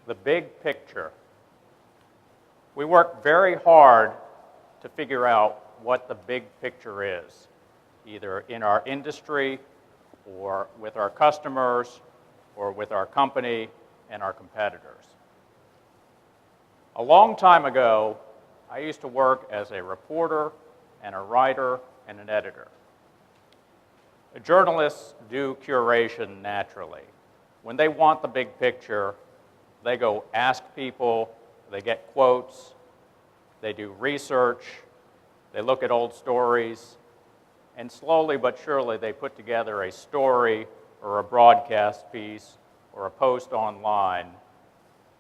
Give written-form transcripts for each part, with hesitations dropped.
the big picture. We work very hard to figure out what the big picture is, either in our industry or with our customers or with our company and our competitors. A long time ago, I used to work as a reporter and a writer and an editor. Journalists do curation naturally. When they want the big picture, they go ask people, they get quotes, they do research, they look at old stories, and slowly but surely they put together a story or a broadcast piece or a post online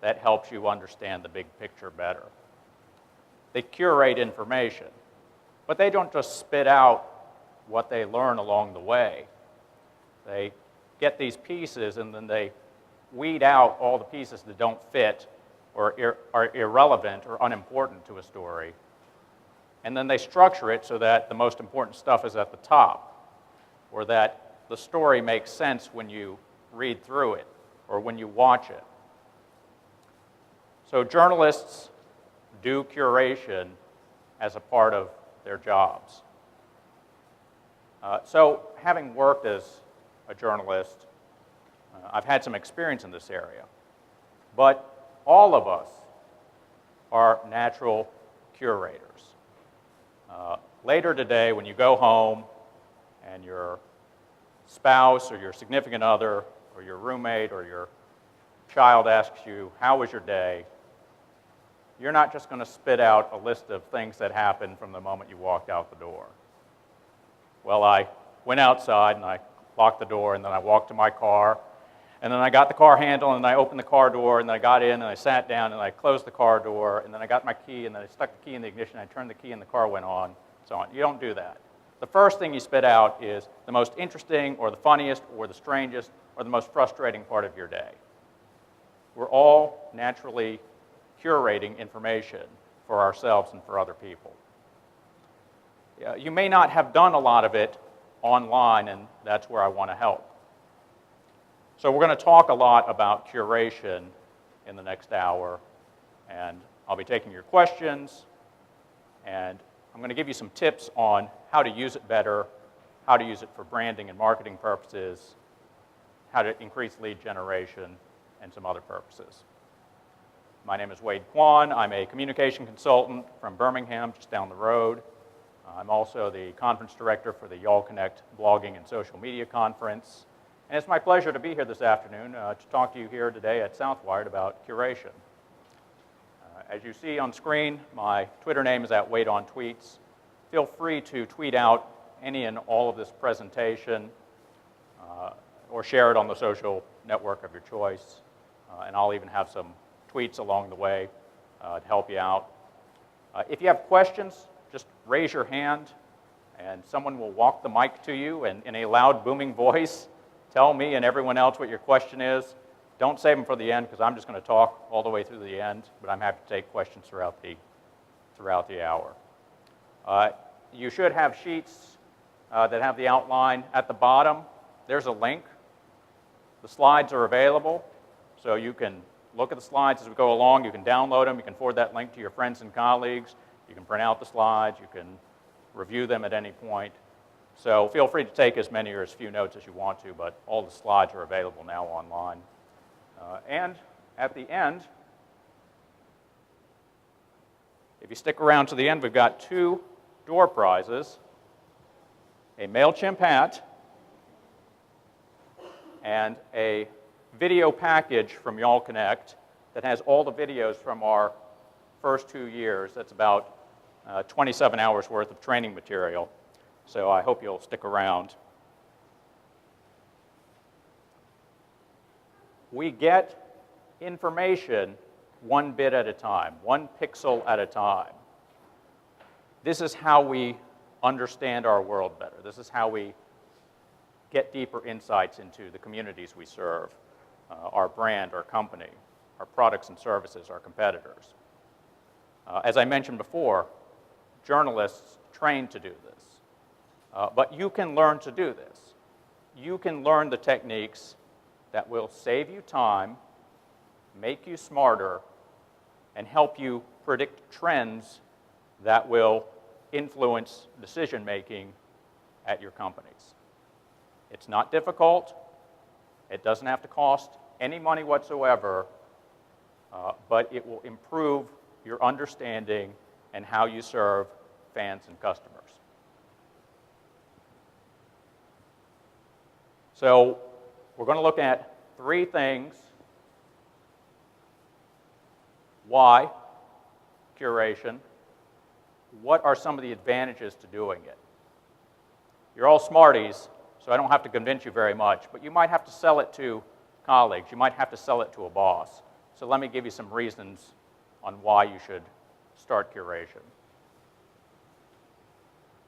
that helps you understand the big picture better. They curate information, but they don't just spit out what they learn along the way. They get these pieces and then they weed out all the pieces that don't fit or are irrelevant or unimportant to a story. And then they structure it so that the most important stuff is at the top, or that the story makes sense when you read through it or when you watch it. So journalists do curation as a part of their jobs. So having worked as a journalist, I've had some experience in this area. But all of us are natural curators. Later today, when you go home and your spouse or your significant other or your roommate or your child asks you, "How was your day?" you're not just going to spit out a list of things that happened from the moment you walked out the door. Well, I went outside and I locked the door and then I walked to my car and then I got the car handle and I opened the car door and then I got in and I sat down and I closed the car door and then I got my key and then I stuck the key in the ignition and I turned the key and the car went on, so on. You don't do that. The first thing you spit out is the most interesting or the funniest or the strangest or the most frustrating part of your day. We're all naturally curating information for ourselves and for other people. You may not have done a lot of it online, and that's where I want to help. So we're going to talk a lot about curation in the next hour, and I'll be taking your questions, and I'm going to give you some tips on how to use it better, how to use it for branding and marketing purposes, how to increase lead generation, and some other purposes. My name is Wade Kwon. I'm a communication consultant from Birmingham, just down the road. I'm also the conference director for the Y'all Connect blogging and social media conference. And it's my pleasure to be here this afternoon to talk to you here today at Southwired about curation. As you see on screen, my Twitter name is @WadeOnTweets. Feel free to tweet out any and all of this presentation or share it on the social network of your choice. And I'll even have some tweets along the way to help you out. If you have questions, just raise your hand and someone will walk the mic to you and in a loud, booming voice, tell me and everyone else what your question is. Don't save them for the end because I'm just going to talk all the way through the end, but I'm happy to take questions throughout the hour. You should have sheets that have the outline at the bottom. There's a link. The slides are available, so you can look at the slides as we go along. You can download them. You can forward that link to your friends and colleagues. You can print out the slides. You can review them at any point. So feel free to take as many or as few notes as you want to, but all the slides are available now online. And at the end, if you stick around to the end, we've got 2 door prizes, a MailChimp hat, and a video package from Y'all Connect that has all the videos from our first 2 years. That's about 27 hours worth of training material. So I hope you'll stick around. We get information 1 bit at a time, 1 pixel at a time. This is how we understand our world better. This is how we get deeper insights into the communities we serve, our brand, our company, our products and services, our competitors. As I mentioned before, journalists train to do this. But you can learn to do this. You can learn the techniques that will save you time make you smarter, and help you predict trends that will influence decision-making at your companies. It's not difficult. It doesn't have to cost any money whatsoever, but it will improve your understanding and how you serve fans and customers. So we're going to look at 3 things. Why curation? What are some of the advantages to doing it? You're all Smarties, so I don't have to convince you very much, but you might have to sell it to colleagues. You might have to sell it to a boss. So let me give you some reasons on why you should start curation.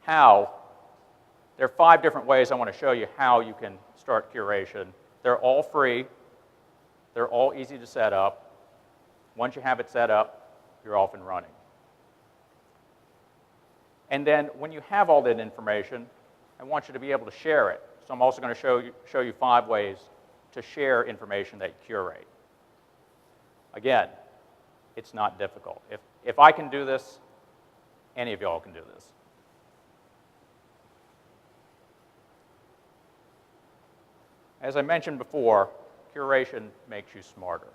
How? There are 5 different ways I want to show you how you can start curation. They're all free. They're all easy to set up. Once you have it set up, you're off and running. And then when you have all that information, I want you to be able to share it. So I'm also going to show you 5 ways to share information that you curate. Again, it's not difficult. If I can do this, any of y'all can do this. As I mentioned before, curation makes you smarter.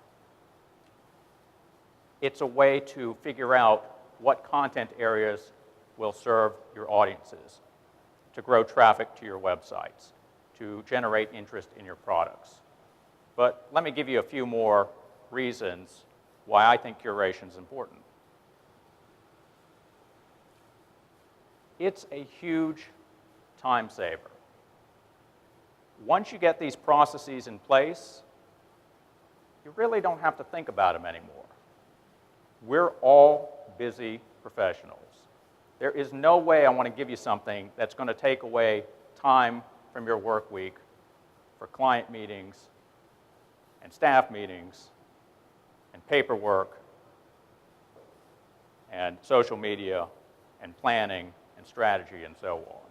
It's a way to figure out what content areas will serve your audiences, to grow traffic to your websites, to generate interest in your products. But let me give you a few more reasons why I think curation is important. It's a huge time saver. Once you get these processes in place, you really don't have to think about them anymore. We're all busy professionals. There is no way I want to give you something that's going to take away time from your work week for client meetings and staff meetings and paperwork and social media and planning and strategy and so on.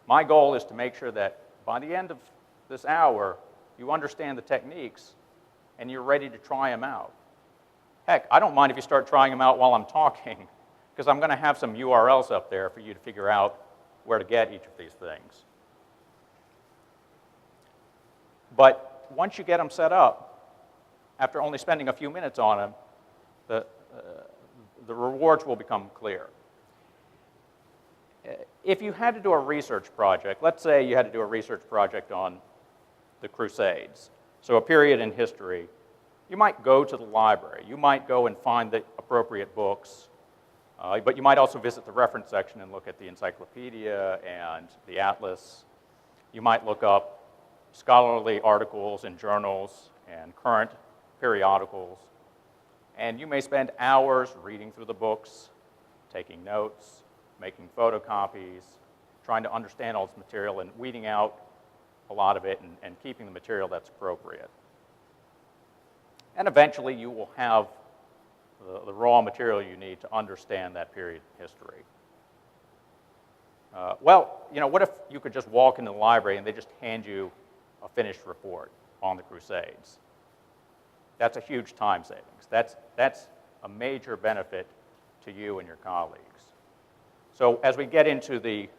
My goal is to make sure that by the end of this hour, you understand the techniques and you're ready to try them out. Heck, I don't mind if you start trying them out while I'm talking, because I'm going to have some URLs up there for you to figure out where to get each of these things. But once you get them set up, after only spending a few minutes on them, the rewards will become clear. If you had to do a research project, let's say you had to do a research project on the Crusades, so a period in history, you might go to the library. You might go and find the appropriate books, but you might also visit the reference section and look at the encyclopedia and the atlas. You might look up scholarly articles in journals and current periodicals, and you may spend hours reading through the books, taking notes, making photocopies, trying to understand all this material and weeding out a lot of it and keeping the material that's appropriate. And eventually you will have the raw material you need to understand that period in history. Well, what if you could just walk into the library and they just hand you a finished report on the Crusades? That's a huge time savings. That's a major benefit to you and your colleagues. So as we get into the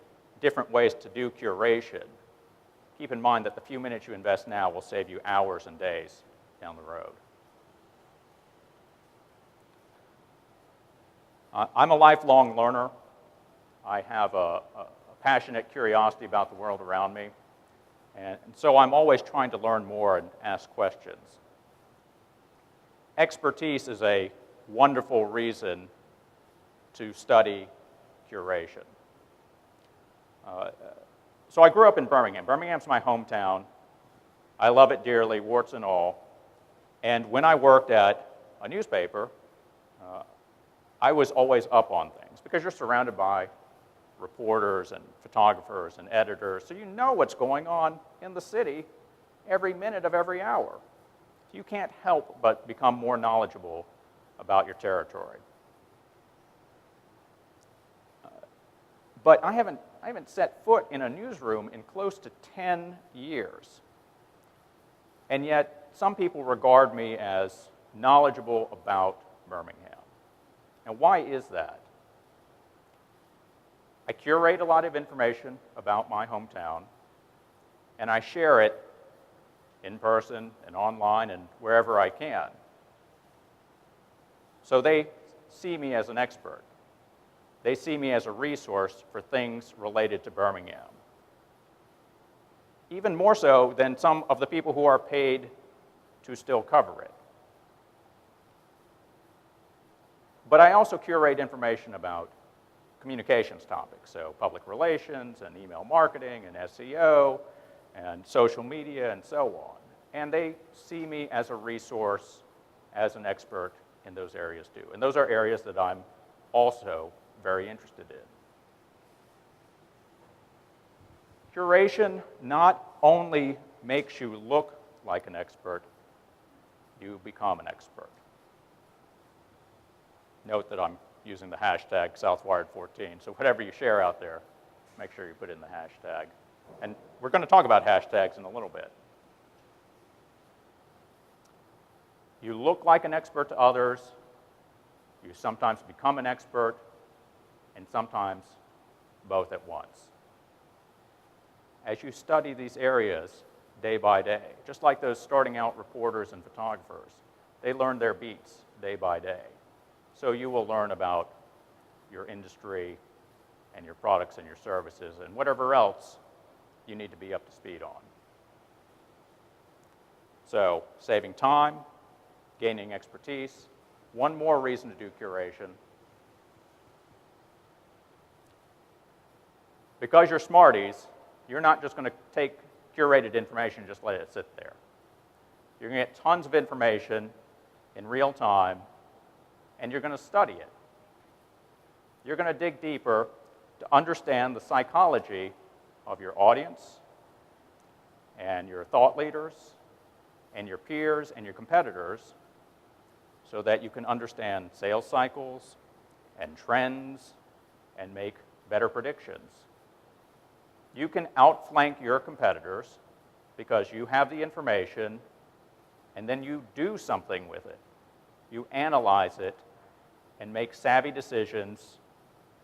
different ways to do curation, keep in mind that the few minutes you invest now will save you hours and days down the road. I'm a lifelong learner. I have a passionate curiosity about the world around me, and so I'm always trying to learn more and ask questions. Expertise is a wonderful reason to study curation. So I grew up in Birmingham. Birmingham's my hometown. I love it dearly, warts and all. And when I worked at a newspaper, I was always up on things because you're surrounded by reporters and photographers and editors, so you know what's going on in the city every minute of every hour. You can't help but become more knowledgeable about your territory. But I haven't set foot in a newsroom in close to 10 years. And yet, some people regard me as knowledgeable about Birmingham. Now, why is that? I curate a lot of information about my hometown, and I share it in person and online and wherever I can. So they see me as an expert. They see me as a resource for things related to Birmingham. Even more so than some of the people who are paid to still cover it. But I also curate information about communications topics, so public relations and email marketing and SEO and social media and so on. And they see me as a resource, as an expert in those areas too. And those are areas that I'm also very interested in. Curation not only makes you look like an expert, you become an expert. Note that I'm using the hashtag Southwired14, so whatever you share out there, make sure you put in the hashtag. And we're going to talk about hashtags in a little bit. You look like an expert to others, you sometimes become an expert, and sometimes both at once. As you study these areas day by day, just like those starting out reporters and photographers, they learn their beats day by day. So you will learn about your industry and your products and your services and whatever else you need to be up to speed on. So saving time, gaining expertise. One more reason to do curation. Because you're Smarties, you're not just going to take curated information and just let it sit there. You're going to get tons of information in real time, and you're going to study it. You're going to dig deeper to understand the psychology of your audience and your thought leaders and your peers and your competitors so that you can understand sales cycles and trends and make better predictions. You can outflank your competitors because you have the information and then you do something with it. You analyze it and make savvy decisions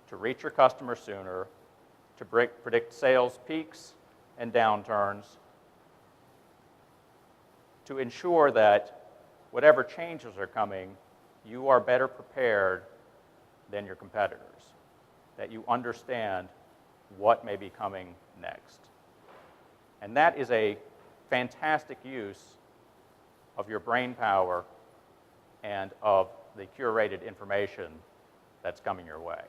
to reach your customer sooner, to predict sales peaks and downturns, to ensure that whatever changes are coming, you are better prepared than your competitors, that you understand what may be coming next. And that is a fantastic use of your brain power and of the curated information that's coming your way.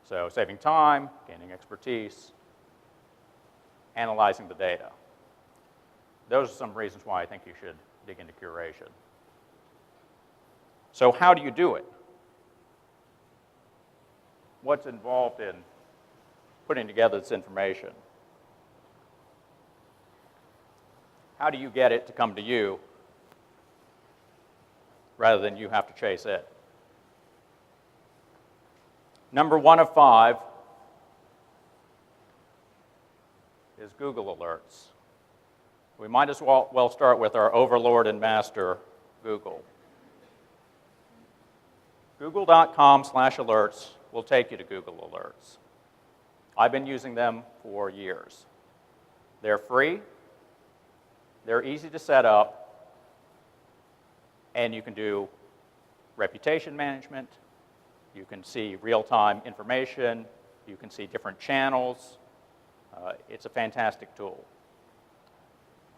So saving time, gaining expertise, analyzing the data. Those are some reasons why I think you should dig into curation. So how do you do it? What's involved in putting together this information? How do you get it to come to you rather than you have to chase it? Number 1 of 5 is Google Alerts. We might as well start with our overlord and master, Google. Google.com/alerts will take you to Google Alerts. I've been using them for years. They're free, they're easy to set up, and you can do reputation management, you can see real-time information, you can see different channels. It's a fantastic tool.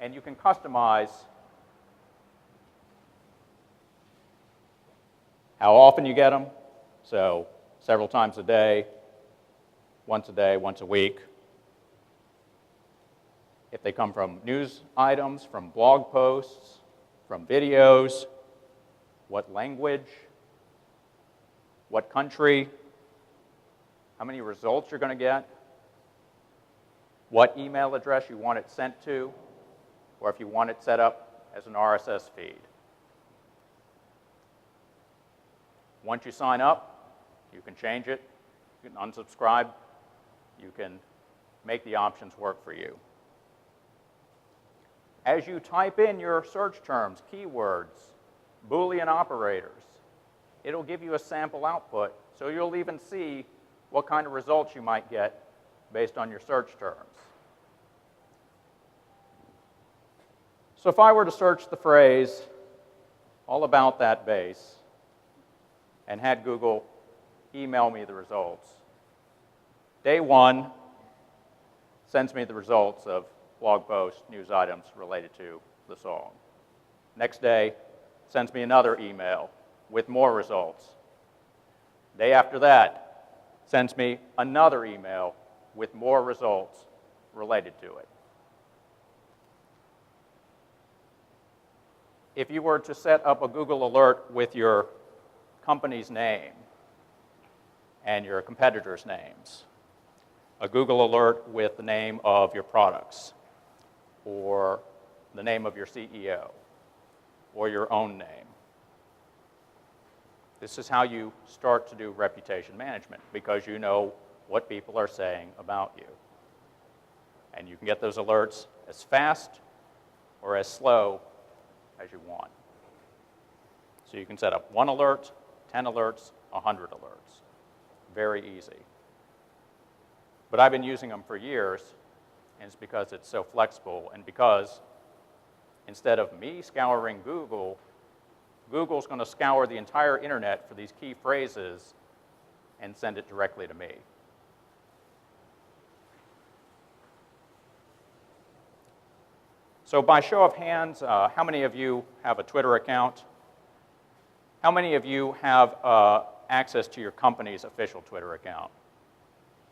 And you can customize how often you get them, so several times a day, once a week. If they come from news items, from blog posts, from videos, what language, what country, how many results you're going to get, what email address you want it sent to, or if you want it set up as an RSS feed. Once you sign up, you can change it, you can unsubscribe, you can make the options work for you. As you type in your search terms, keywords, Boolean operators, it'll give you a sample output, so you'll even see what kind of results you might get based on your search terms. So if I were to search the phrase all about that base and had Google email me the results, day one sends me the results of blog posts, news items related to the song. Next day, sends me another email with more results. Day after that, sends me another email with more results related to it. If you were to set up a Google alert with your company's name and your competitors' names, a Google alert with the name of your products, or the name of your CEO, or your own name. This is how you start to do reputation management, because you know what people are saying about you. And you can get those alerts as fast or as slow as you want. So you can set up 1 alert, 10 alerts, 100 alerts. Very easy. But I've been using them for years, and it's because it's so flexible, and because instead of me scouring Google, Google's going to scour the entire internet for these key phrases and send it directly to me. So by show of hands, how many of you have a Twitter account? How many of you have access to your company's official Twitter account?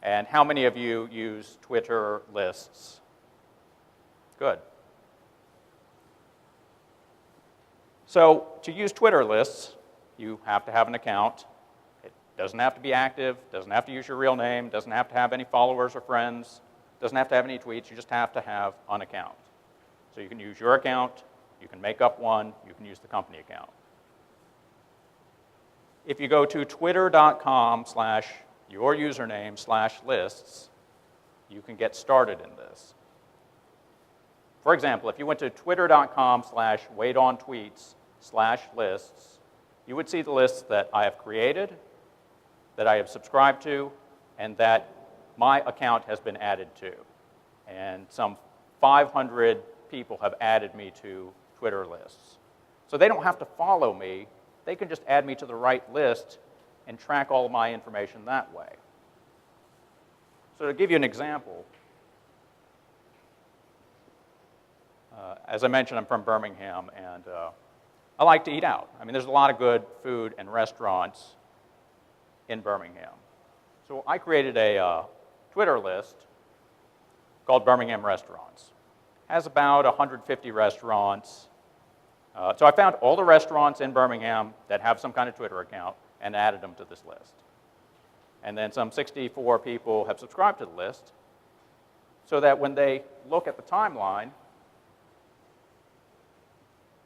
And how many of you use Twitter lists? Good. So to use Twitter lists, you have to have an account. It doesn't have to be active, doesn't have to use your real name, doesn't have to have any followers or friends, doesn't have to have any tweets, you just have to have an account. So you can use your account, you can make up one, you can use the company account. If you go to twitter.com/your username/lists, you can get started in this. For example, if you went to twitter.com/wadeontweets/lists, you would see the lists that I have created, that I have subscribed to, and that my account has been added to. And some 500 people have added me to Twitter lists. So they don't have to follow me. They can just add me to the right list and track all of my information that way. So to give you an example, as I mentioned, I'm from Birmingham, and I like to eat out. I mean, there's a lot of good food and restaurants in Birmingham. So I created a Twitter list called Birmingham Restaurants. It has about 150 restaurants. So I found all the restaurants in Birmingham that have some kind of Twitter account and added them to this list. And then some 64 people have subscribed to the list, so that when they look at the timeline,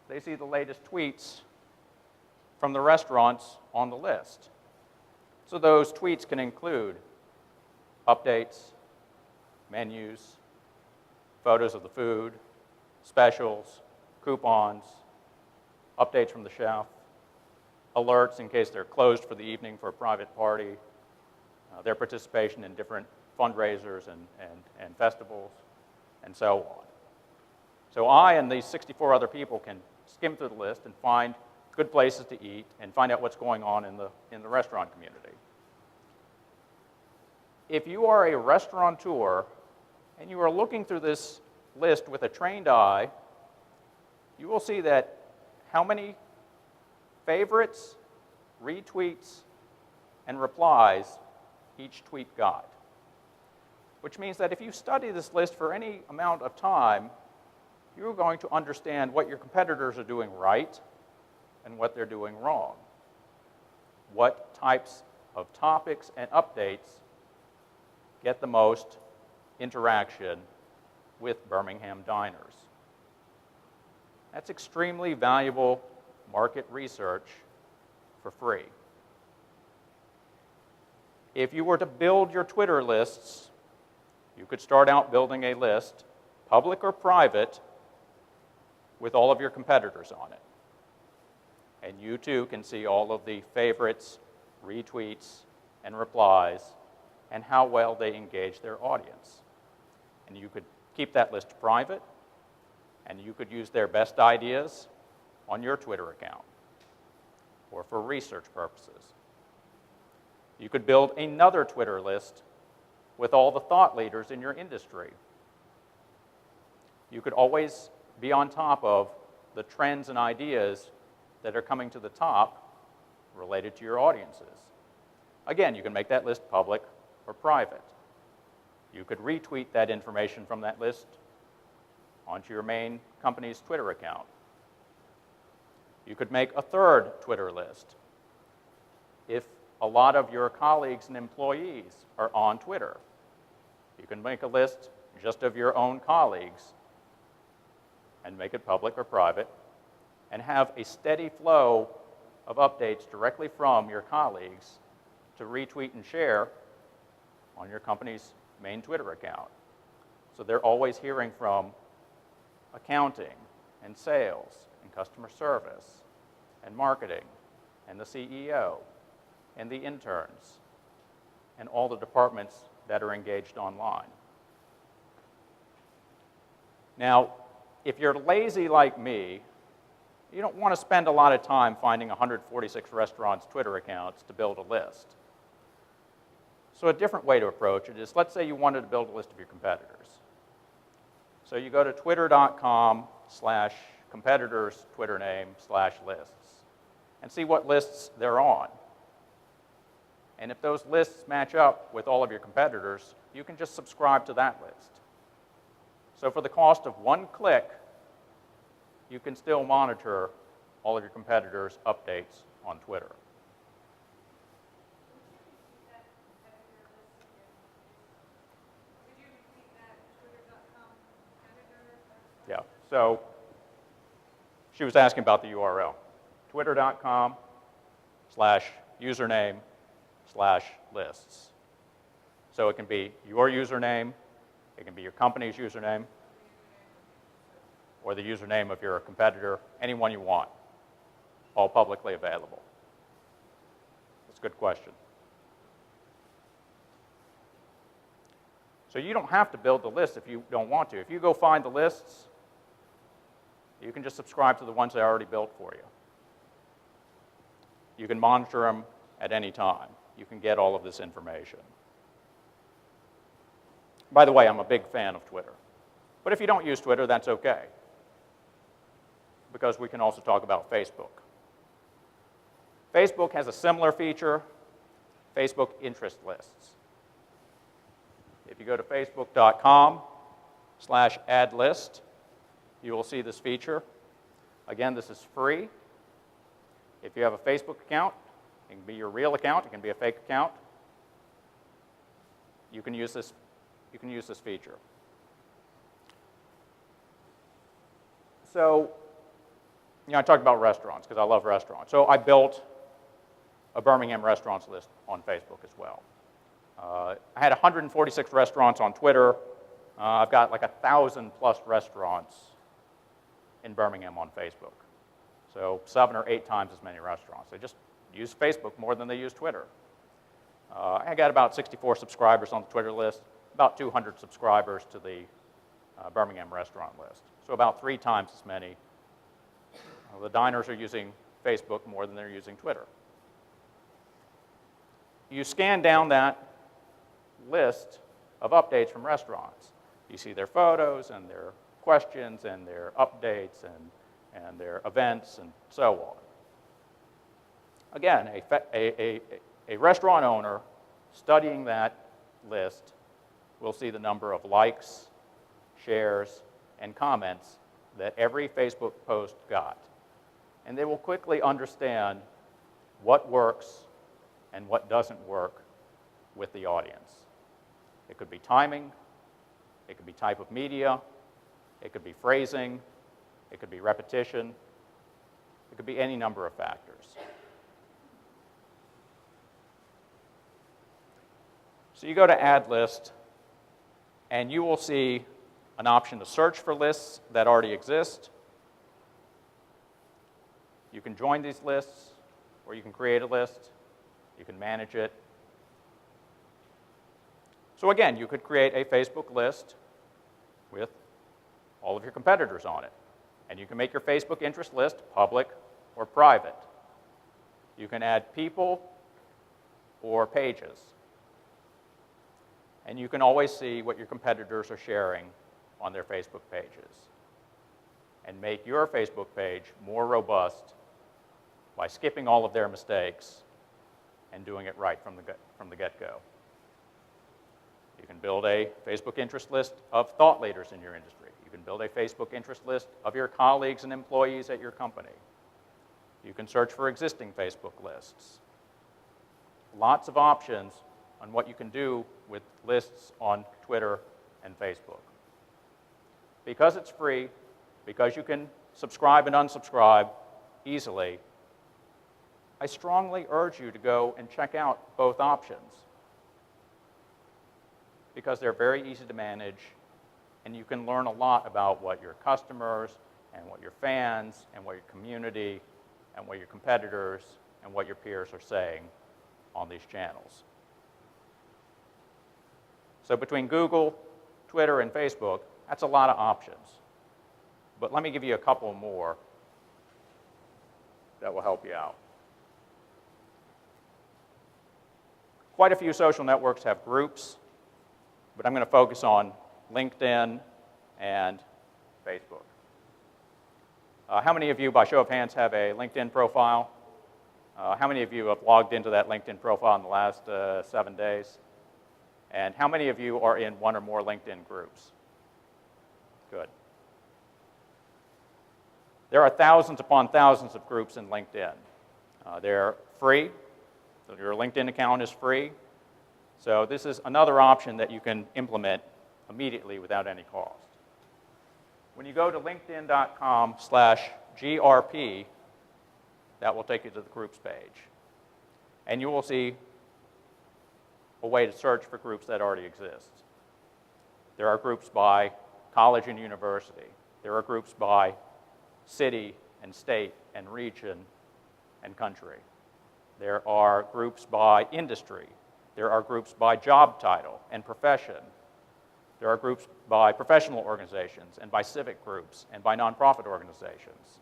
they see the latest tweets from the restaurants on the list. So those tweets can include updates, menus, photos of the food, specials, coupons, updates from the chef, alerts in case they're closed for the evening for a private party, their participation in different fundraisers and festivals, and so on. So I and these 64 other people can skim through the list and find good places to eat and find out what's going on in the restaurant community. If you are a restaurateur and you are looking through this list with a trained eye, you will see that how many favorites, retweets, and replies each tweet got. Which means that if you study this list for any amount of time, you're going to understand what your competitors are doing right and what they're doing wrong. What types of topics and updates get the most interaction with Birmingham diners. That's extremely valuable market research for free. If you were to build your Twitter lists, you could start out building a list, public or private, with all of your competitors on it. And you too can see all of the favorites, retweets, and replies, and how well they engage their audience. And you could keep that list private, and you could use their best ideas on your Twitter account or for research purposes. You could build another Twitter list with all the thought leaders in your industry. You could always be on top of the trends and ideas that are coming to the top related to your audiences. Again, you can make that list public or private. You could retweet that information from that list onto your main company's Twitter account. You could make a third Twitter list. If a lot of your colleagues and employees are on Twitter, you can make a list just of your own colleagues and make it public or private, and have a steady flow of updates directly from your colleagues to retweet and share on your company's main Twitter account. So they're always hearing from accounting and sales and customer service and marketing and the CEO and the interns and all the departments that are engaged online. Now, if you're lazy like me, you don't want to spend a lot of time finding 146 restaurants' Twitter accounts to build a list. So a different way to approach it is, let's say you wanted to build a list of your competitors. So you go to twitter.com/competitors, Twitter name, /lists, and see what lists they're on. And if those lists match up with all of your competitors, you can just subscribe to that list. So for the cost of one click, you can still monitor all of your competitors' updates on Twitter. Yeah, so she was asking about the URL. Twitter.com/username/lists. So it can be your username, it can be your company's username, or the username of your competitor, anyone you want, all publicly available. That's a good question. So you don't have to build the list if you don't want to. If you go find the lists, you can just subscribe to the ones I already built for you. You can monitor them at any time. You can get all of this information. By the way, I'm a big fan of Twitter. But if you don't use Twitter, that's okay, because we can also talk about Facebook. Facebook has a similar feature, Facebook interest lists. If you go to facebook.com/add-list, you will see this feature. Again, this is free. If you have a Facebook account, it can be your real account, it can be a fake account. You can use this feature. So, I talked about restaurants because I love restaurants. So I built a Birmingham restaurants list on Facebook as well. I had 146 restaurants on Twitter. I've got like 1,000+ restaurants in Birmingham on Facebook. So 7 or 8 times as many restaurants. They just use Facebook more than they use Twitter. I got about 64 subscribers on the Twitter list, about 200 subscribers to the Birmingham restaurant list. So about 3 times as many. The diners are using Facebook more than they're using Twitter. You scan down that list of updates from restaurants. You see their photos and their questions and their updates and their events and so on. Again, a restaurant owner studying that list will see the number of likes, shares, and comments that every Facebook post got. And they will quickly understand what works and what doesn't work with the audience. It could be timing, it could be type of media, it could be phrasing, it could be repetition, it could be any number of factors. So you go to Add List, and you will see an option to search for lists that already exist, You can join these lists, or you can create a list. You can manage it. So again, you could create a Facebook list with all of your competitors on it. And you can make your Facebook interest list public or private. You can add people or pages. And you can always see what your competitors are sharing on their Facebook pages. And make your Facebook page more robust by skipping all of their mistakes and doing it right from the get-go. You can build a Facebook interest list of thought leaders in your industry. You can build a Facebook interest list of your colleagues and employees at your company. You can search for existing Facebook lists. Lots of options on what you can do with lists on Twitter and Facebook. Because it's free, because you can subscribe and unsubscribe easily, I strongly urge you to go and check out both options, because they're very easy to manage, and you can learn a lot about what your customers and what your fans and what your community and what your competitors and what your peers are saying on these channels. So between Google, Twitter, and Facebook, that's a lot of options. But let me give you a couple more that will help you out. Quite a few social networks have groups, but I'm going to focus on LinkedIn and Facebook. How many of you, by show of hands, have a LinkedIn profile? How many of you have logged into that LinkedIn profile in the last 7 days? And how many of you are in one or more LinkedIn groups? Good. There are thousands upon thousands of groups in LinkedIn. They're free. So your LinkedIn account is free. So this is another option that you can implement immediately without any cost. When you go to linkedin.com/GRP, that will take you to the groups page. And you will see a way to search for groups that already exist. There are groups by college and university. There are groups by city and state and region and country. There are groups by industry. There are groups by job title and profession. There are groups by professional organizations and by civic groups and by nonprofit organizations.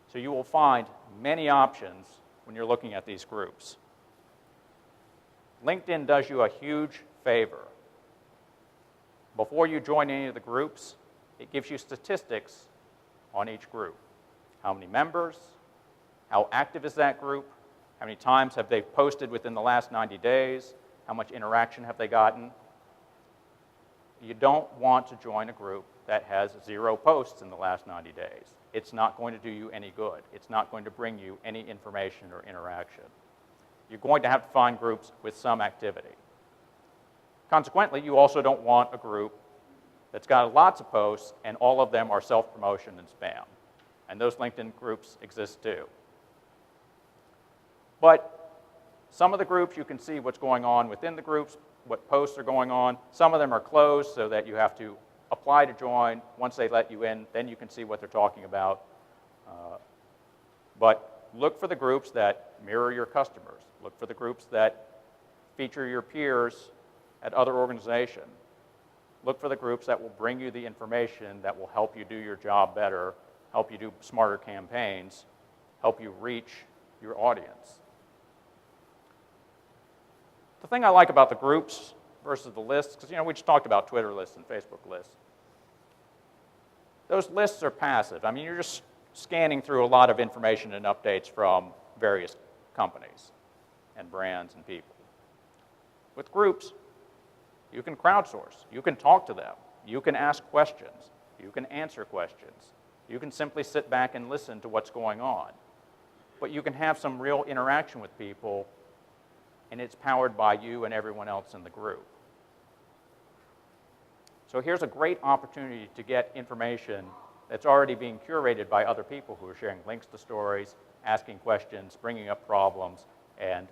So you will find many options when you're looking at these groups. LinkedIn does you a huge favor. Before you join any of the groups, it gives you statistics on each group. How many members? How active is that group? How many times have they posted within the last 90 days? How much interaction have they gotten? You don't want to join a group that has 0 posts in the last 90 days. It's not going to do you any good. It's not going to bring you any information or interaction. You're going to have to find groups with some activity. Consequently, you also don't want a group that's got lots of posts and all of them are self-promotion and spam. And those LinkedIn groups exist too. But some of the groups, you can see what's going on within the groups, what posts are going on. Some of them are closed so that you have to apply to join. Once they let you in, then you can see what they're talking about. But look for the groups that mirror your customers. Look for the groups that feature your peers at other organizations. Look for the groups that will bring you the information that will help you do your job better, help you do smarter campaigns, help you reach your audience. The thing I like about the groups versus the lists, because we just talked about Twitter lists and Facebook lists. Those lists are passive. I mean, you're just scanning through a lot of information and updates from various companies and brands and people. With groups, you can crowdsource. You can talk to them. You can ask questions. You can answer questions. You can simply sit back and listen to what's going on. But you can have some real interaction with people, and it's powered by you and everyone else in the group. So here's a great opportunity to get information that's already being curated by other people who are sharing links to stories, asking questions, bringing up problems, and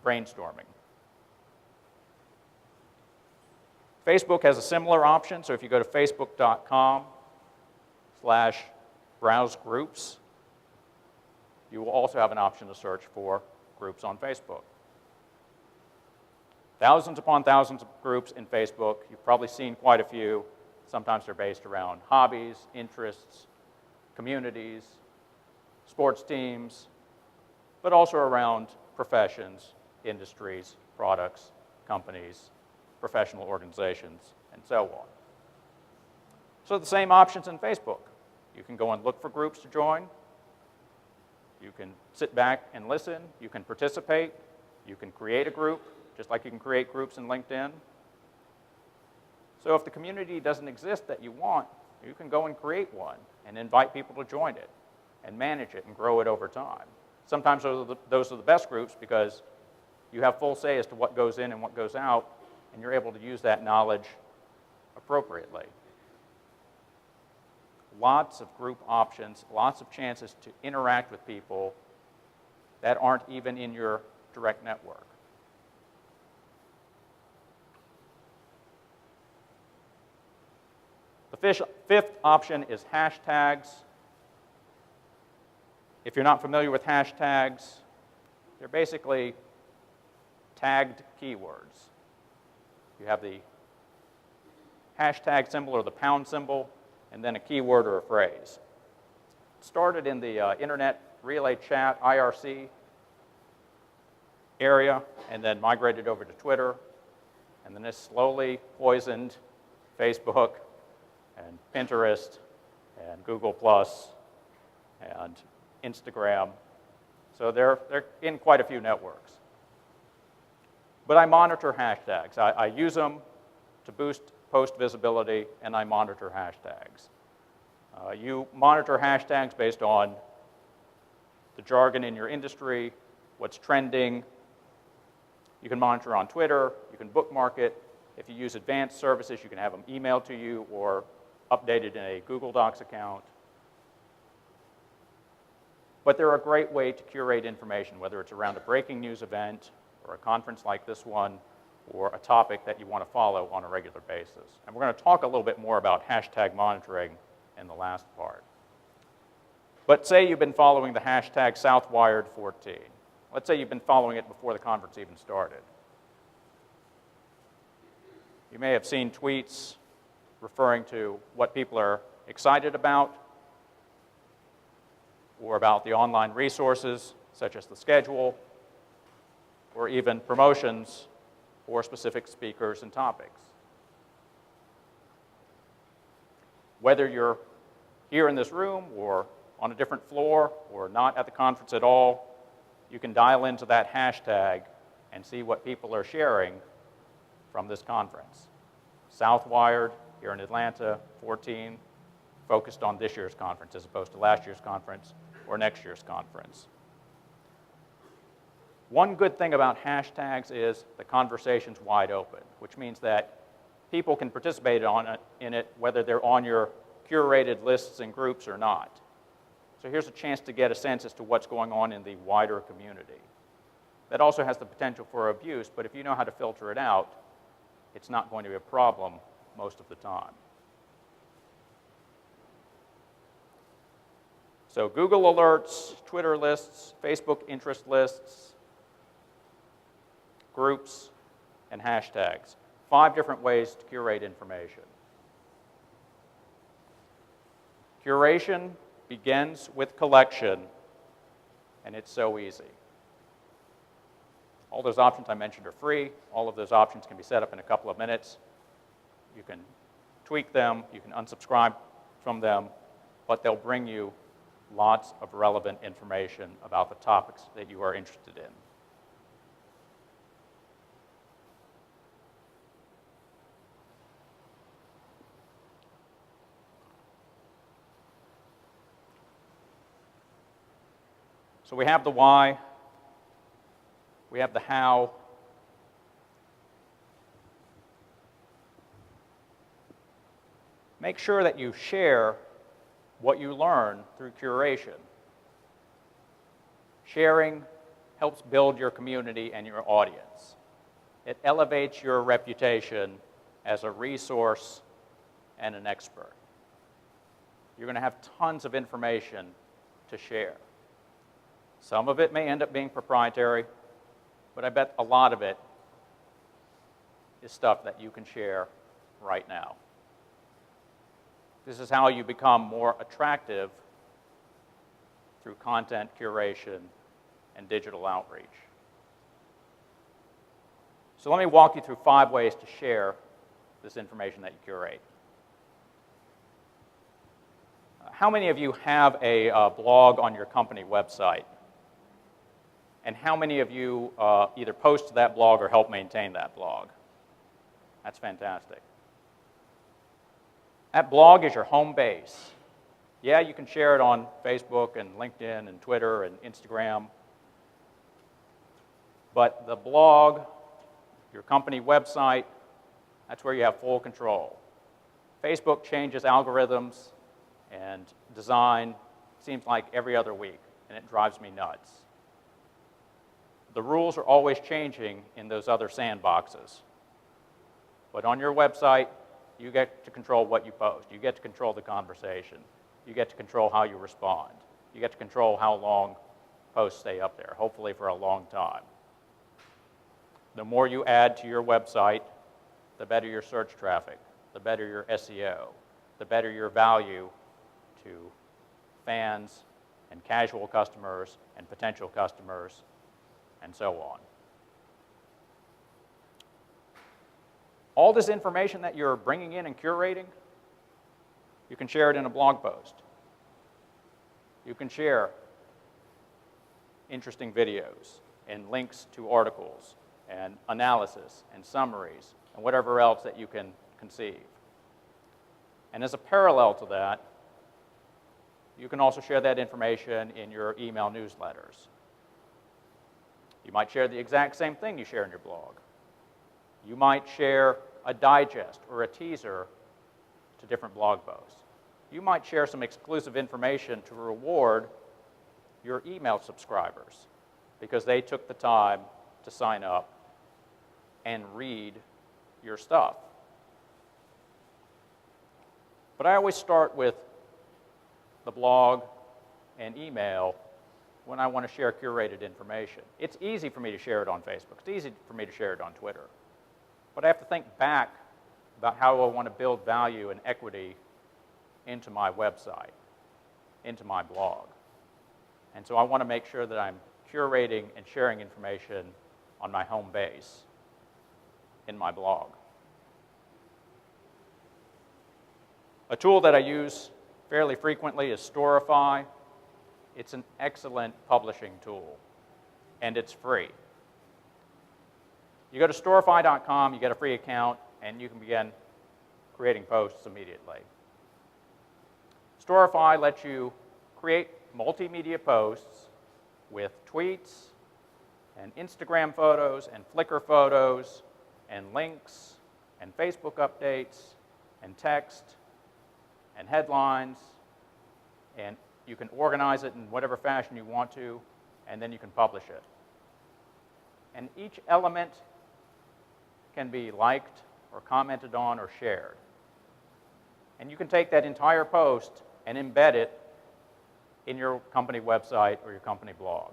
brainstorming. Facebook has a similar option, so if you go to facebook.com/browse groups, you will also have an option to search for groups on Facebook. Thousands upon thousands of groups in Facebook. You've probably seen quite a few. Sometimes they're based around hobbies, interests, communities, sports teams, but also around professions, industries, products, companies, professional organizations, and so on. So the same options in Facebook. You can go and look for groups to join. You can sit back and listen. You can participate. You can create a group, just like you can create groups in LinkedIn. So if the community doesn't exist that you want, you can go and create one and invite people to join it and manage it and grow it over time. Sometimes those are the best groups because you have full say as to what goes in and what goes out, and you're able to use that knowledge appropriately. Lots of group options, lots of chances to interact with people that aren't even in your direct network. The fifth option is hashtags. If you're not familiar with hashtags, they're basically tagged keywords. You have the hashtag symbol or the pound symbol, and then a keyword or a phrase. It started in the Internet Relay Chat, IRC area, and then migrated over to Twitter, and then this slowly poisoned Facebook and Pinterest and Google Plus and Instagram. So they're in quite a few networks. But I monitor hashtags. I use them to boost post visibility, and I monitor hashtags. You monitor hashtags based on the jargon in your industry, what's trending. You can monitor on Twitter. You can bookmark it. If you use advanced services, you can have them emailed to you or updated in a Google Docs account. But they're a great way to curate information, whether it's around a breaking news event or a conference like this one, or a topic that you want to follow on a regular basis. And we're going to talk a little bit more about hashtag monitoring in the last part. But say you've been following the hashtag Southwired14. Let's say you've been following it before the conference even started. You may have seen tweets referring to what people are excited about, or about the online resources, such as the schedule, or even promotions for specific speakers and topics. Whether you're here in this room or on a different floor or not at the conference at all, you can dial into that hashtag and see what people are sharing from this conference. Southwired here in Atlanta, 14, focused on this year's conference as opposed to last year's conference or next year's conference. One good thing about hashtags is the conversation's wide open, which means that people can participate in it whether they're on your curated lists and groups or not. So here's a chance to get a sense as to what's going on in the wider community. That also has the potential for abuse, but if you know how to filter it out, it's not going to be a problem most of the time. So Google alerts, Twitter lists, Facebook interest lists, groups, and hashtags. 5 different ways to curate information. Curation begins with collection, and it's so easy. All those options I mentioned are free. All of those options can be set up in a couple of minutes. You can tweak them, you can unsubscribe from them, but they'll bring you lots of relevant information about the topics that you are interested in. So we have the why, we have the how, make sure that you share what you learn through curation. Sharing helps build your community and your audience. It elevates your reputation as a resource and an expert. You're going to have tons of information to share. Some of it may end up being proprietary, but I bet a lot of it is stuff that you can share right now. This is how you become more attractive through content curation and digital outreach. So let me walk you through 5 ways to share this information that you curate. How many of you have a blog on your company website? And how many of you either post to that blog or help maintain that blog? That's fantastic. That blog is your home base. Yeah, you can share it on Facebook and LinkedIn and Twitter and Instagram. But the blog, your company website, that's where you have full control. Facebook changes algorithms and design, seems like every other week, and it drives me nuts. The rules are always changing in those other sandboxes. But on your website, you get to control what you post. You get to control the conversation. You get to control how you respond. You get to control how long posts stay up there, hopefully for a long time. The more you add to your website, the better your search traffic, the better your SEO, the better your value to fans and casual customers and potential customers and so on. All this information that you're bringing in and curating, you can share it in a blog post. You can share interesting videos and links to articles and analysis and summaries and whatever else that you can conceive. And as a parallel to that, you can also share that information in your email newsletters. You might share the exact same thing you share in your blog. You might share a digest or a teaser to different blog posts. You might share some exclusive information to reward your email subscribers because they took the time to sign up and read your stuff. But I always start with the blog and email when I want to share curated information. It's easy for me to share it on Facebook. It's easy for me to share it on Twitter. But I have to think back about how I want to build value and equity into my website, into my blog. And so I want to make sure that I'm curating and sharing information on my home base in my blog. A tool that I use fairly frequently is Storify. It's an excellent publishing tool, and it's free. You go to storify.com, you get a free account, and you can begin creating posts immediately. Storify lets you create multimedia posts with tweets and Instagram photos and Flickr photos and links and Facebook updates and text and headlines, and you can organize it in whatever fashion you want to, and then you can publish it. And each element can be liked or commented on or shared. And you can take that entire post and embed it in your company website or your company blog.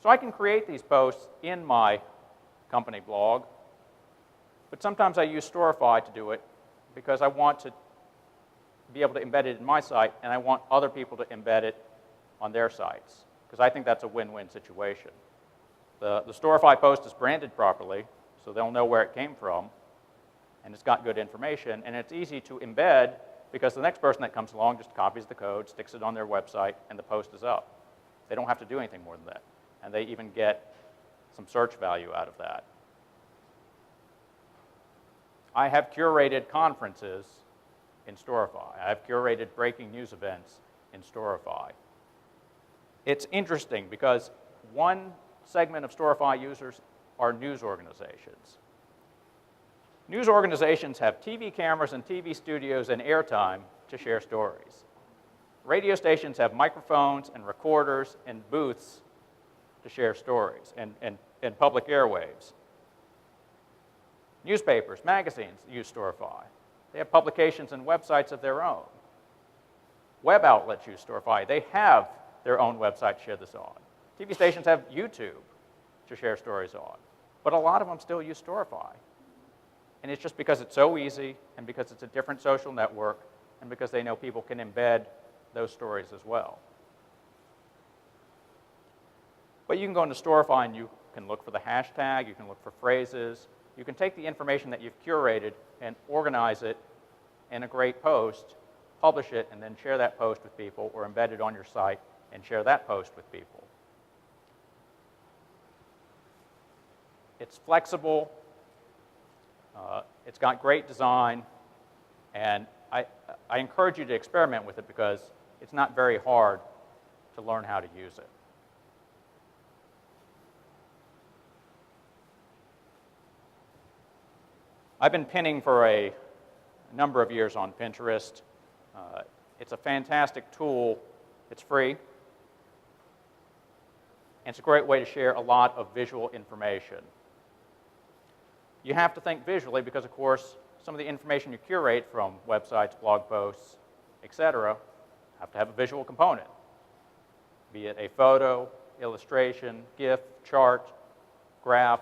So I can create these posts in my company blog, but sometimes I use Storify to do it because I want to be able to embed it in my site, and I want other people to embed it on their sites, because I think that's a win-win situation. The Storify post is branded properly, so they'll know where it came from, and it's got good information, and it's easy to embed because the next person that comes along just copies the code, sticks it on their website, and the post is up. They don't have to do anything more than that, and they even get some search value out of that. I have curated conferences in Storify. I've curated breaking news events in Storify. It's interesting because one segment of Storify users are news organizations. News organizations have TV cameras and TV studios and airtime to share stories. Radio stations have microphones and recorders and booths to share stories and public airwaves. Newspapers, magazines use Storify. They have publications and websites of their own. Web outlets use Storify. They have their own website to share this on. TV stations have YouTube to share stories on. But a lot of them still use Storify. And it's just because it's so easy, and because it's a different social network, and because they know people can embed those stories as well. But you can go into Storify and you can look for the hashtag, you can look for phrases, you can take the information that you've curated and organize it in a great post, publish it, and then share that post with people, or embed it on your site and share that post with people. It's flexible, it's got great design, and I encourage you to experiment with it because it's not very hard to learn how to use it. I've been pinning for a number of years on Pinterest. It's a fantastic tool. It's free. And it's a great way to share a lot of visual information. You have to think visually because, of course, some of the information you curate from websites, blog posts, etc., have to have a visual component, be it a photo, illustration, GIF, chart, graph,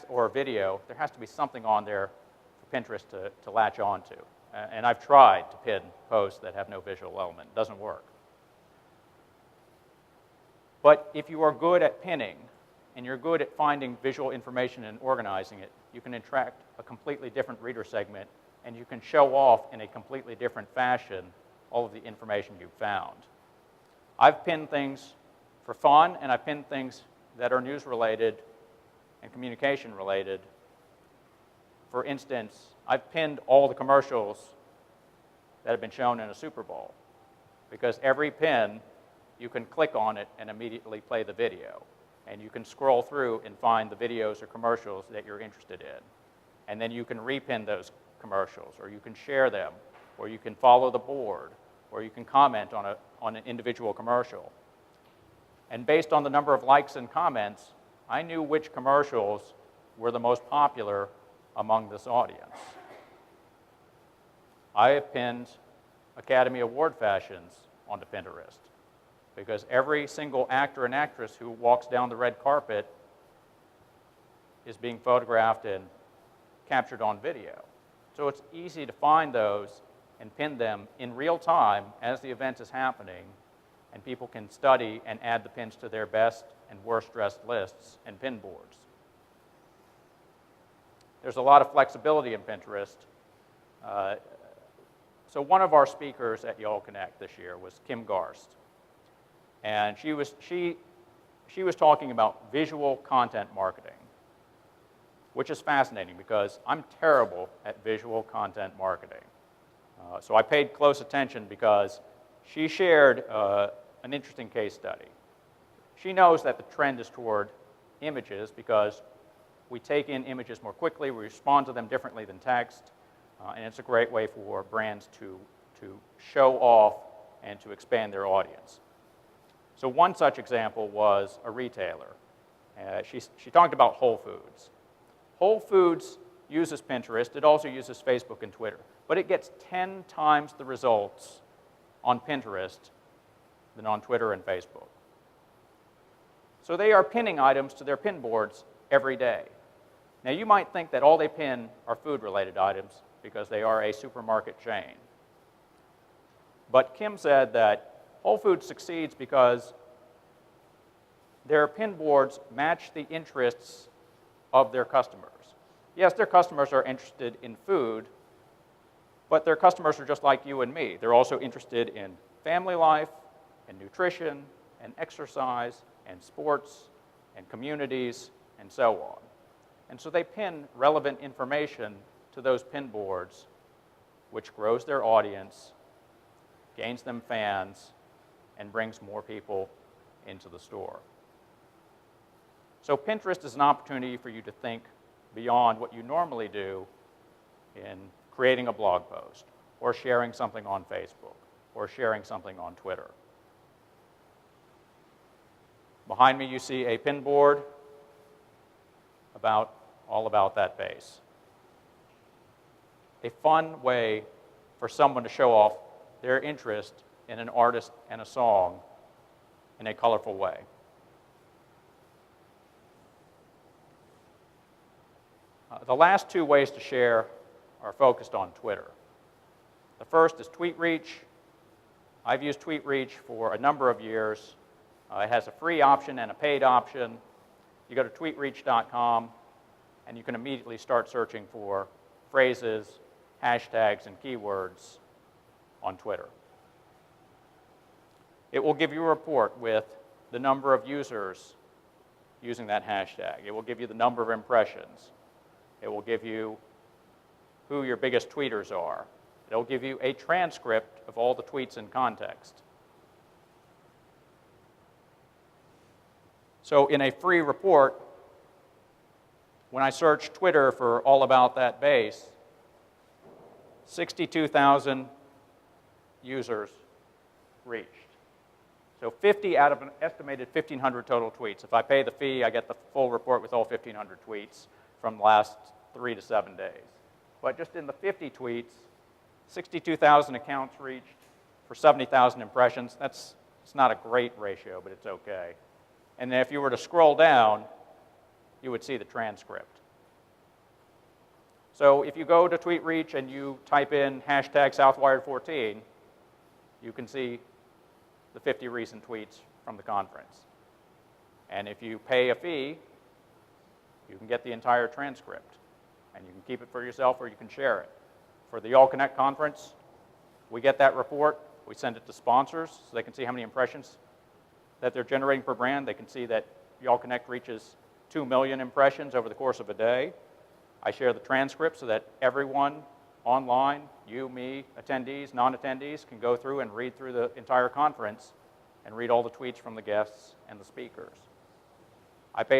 or a video. There has to be something on there for Pinterest to latch onto. And I've tried to pin posts that have no visual element. It doesn't work. But if you are good at pinning, and you're good at finding visual information and organizing it, you can attract a completely different reader segment, and you can show off in a completely different fashion all of the information you've found. I've pinned things for fun, and I've pinned things that are news-related and communication-related. For instance, I've pinned all the commercials that have been shown in a Super Bowl, because every pin, you can click on it and immediately play the video. And you can scroll through and find the videos or commercials that you're interested in. And then you can repin those commercials, or you can share them, or you can follow the board, or you can comment on an individual commercial. And based on the number of likes and comments, I knew which commercials were the most popular among this audience. I have pinned Academy Award fashions onto Pinterest, because every single actor and actress who walks down the red carpet is being photographed and captured on video. So it's easy to find those and pin them in real time as the event is happening, and people can study and add the pins to their best and worst dressed lists and pin boards. There's a lot of flexibility in Pinterest. So one of our speakers at Y'all Connect this year was Kim Garst. And she was talking about visual content marketing, which is fascinating because I'm terrible at visual content marketing. So I paid close attention because she shared an interesting case study. She knows that the trend is toward images because we take in images more quickly, we respond to them differently than text, and it's a great way for brands to show off and to expand their audience. So one such example was a retailer. She talked about Whole Foods. Whole Foods uses Pinterest. It also uses Facebook and Twitter. But it gets 10 times the results on Pinterest than on Twitter and Facebook. So they are pinning items to their pin boards every day. Now you might think that all they pin are food-related items because they are a supermarket chain. But Kim said that Whole Foods succeeds because their pin boards match the interests of their customers. Yes, their customers are interested in food, but their customers are just like you and me. They're also interested in family life, and nutrition, and exercise, and sports, and communities, and so on. And so they pin relevant information to those pin boards, which grows their audience, gains them fans, and brings more people into the store. So Pinterest is an opportunity for you to think beyond what you normally do in creating a blog post, or sharing something on Facebook, or sharing something on Twitter. Behind me you see a pin board all about that base. A fun way for someone to show off their interest in an artist and a song in a colorful way. The last two ways to share are focused on Twitter. The first is Tweet Reach. I've used Tweet Reach for a number of years. It has a free option and a paid option. You go to tweetreach.com, and you can immediately start searching for phrases, hashtags, and keywords on Twitter. It will give you a report with the number of users using that hashtag. It will give you the number of impressions. It will give you who your biggest tweeters are. It will give you a transcript of all the tweets in context. So in a free report, when I search Twitter for all about that bass, 62,000 users reached. So 50 out of an estimated 1,500 total tweets. If I pay the fee, I get the full report with all 1,500 tweets from the last 3 to 7 days. But just in the 50 tweets, 62,000 accounts reached for 70,000 impressions. It's not a great ratio, but it's okay. And then if you were to scroll down, you would see the transcript. So if you go to TweetReach and you type in hashtag Southwired14, you can see the 50 recent tweets from the conference. And if you pay a fee, you can get the entire transcript. And you can keep it for yourself or you can share it. For the Y'all Connect conference, we get that report. We send it to sponsors so they can see how many impressions that they're generating per brand. They can see that Y'all Connect reaches 2 million impressions over the course of a day. I share the transcript so that everyone online, you, me, attendees, non-attendees, can go through and read through the entire conference and read all the tweets from the guests and the speakers. I pay